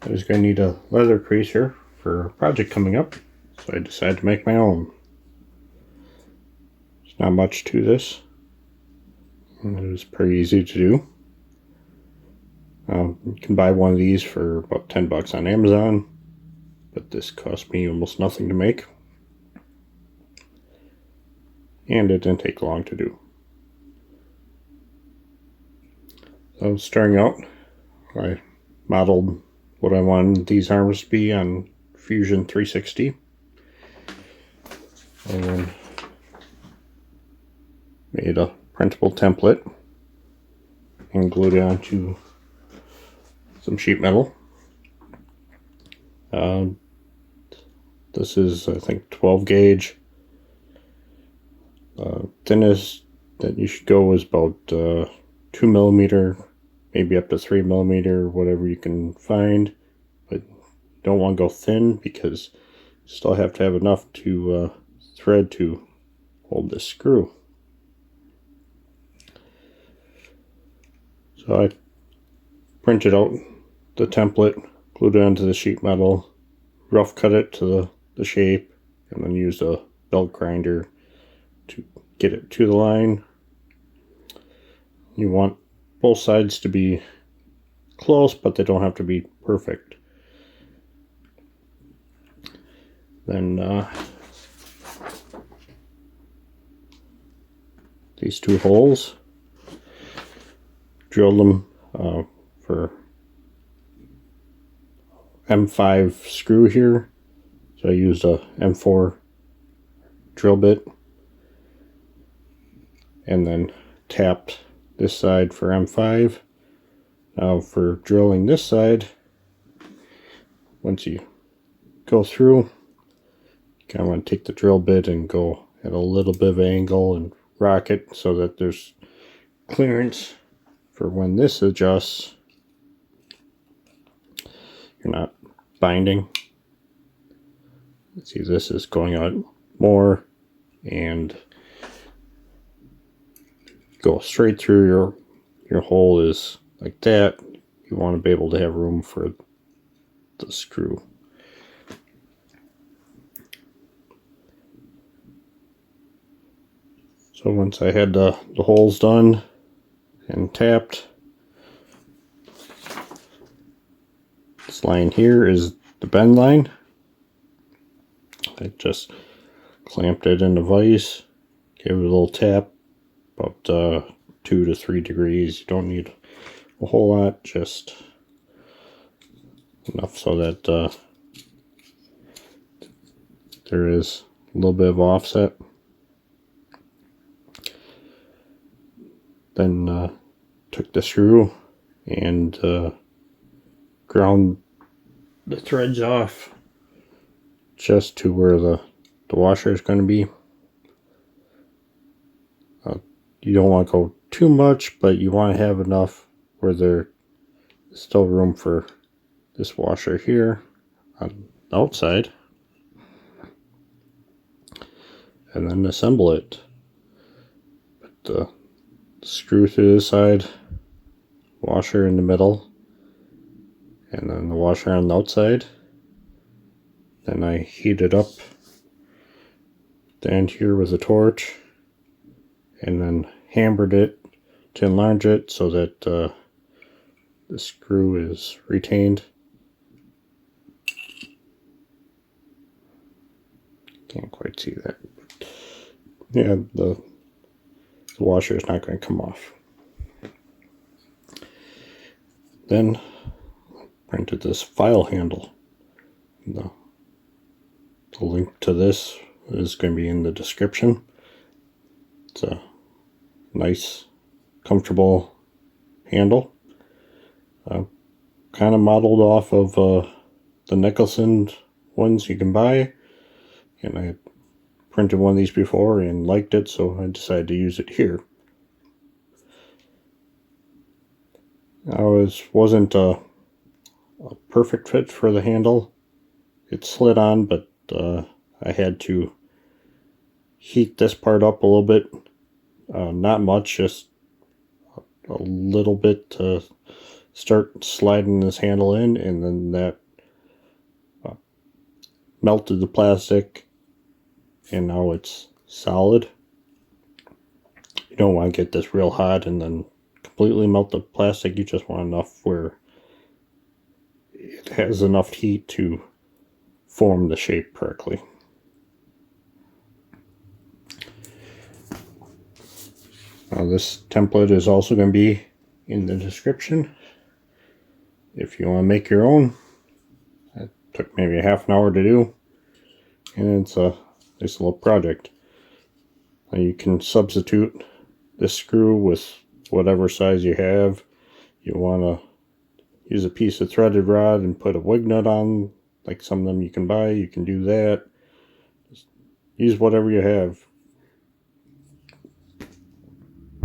I was going to need a leather creaser for a project coming up, so I decided to make my own. There's not much to this. It was pretty easy to do. You can buy one of these for about 10 bucks on Amazon, but this cost me almost nothing to make. And it didn't take long to do. So starting out, I modeled what I wanted these arms to be on Fusion 360. And then made a printable template and glued it onto some sheet metal. This is, I think, 12 gauge. Thinnest that you should go is about 2mm, maybe up to 3mm, whatever you can find. But you don't want to go thin because you still have to have enough to thread to hold this screw. So I printed out the template, glued it onto the sheet metal, rough cut it to the shape, and then used a belt grinder to get it to the line. You want both sides to be close, but they don't have to be perfect. Then these two holes, drilled them for M5 screw here. So I used a M4 drill bit and then tapped this side for M5. Now for drilling this side, once you go through, you kind of want to take the drill bit and go at a little bit of angle and rock it so that there's clearance for when this adjusts, you're not binding. See, this is going out more and go straight through your hole is like that. You want to be able to have room for the screw. So once I had the holes done and tapped, this line here is the bend line. I just clamped it in the vise, gave it a little tap, about 2 to 3 degrees. You don't need a whole lot, just enough so that there is a little bit of offset. Then took the screw and ground the threads off just to where the washer is going to be. You don't want to go too much, but you want to have enough where there's still room for this washer here on the outside. And then assemble it. Put the screw through this side, washer in the middle, and then the washer on the outside. Then I heated up the end here with a torch and then hammered it to enlarge it so that the screw is retained. Can't quite see that. Yeah, the washer is not going to come off. Then printed this file handle. The link to this is going to be in the description. It's a nice, comfortable handle. Kind of modeled off of the Nicholson ones you can buy. And I printed one of these before and liked it, so I decided to use it here. Wasn't a perfect fit for the handle. It slid on, but I had to heat this part up a little bit. Not much, just a little bit to start sliding this handle in, and then that melted the plastic, and now it's solid. You don't want to get this real hot and then completely melt the plastic. You just want enough where it has enough heat to form the shape correctly. Now this template is also going to be in the description if you want to make your own. It took maybe half an hour to do, and it's a nice little project. Now you can substitute this screw with whatever size you have. You want to use a piece of threaded rod and put a wig nut on, like some of them you can buy, you can do that. Just use whatever you have.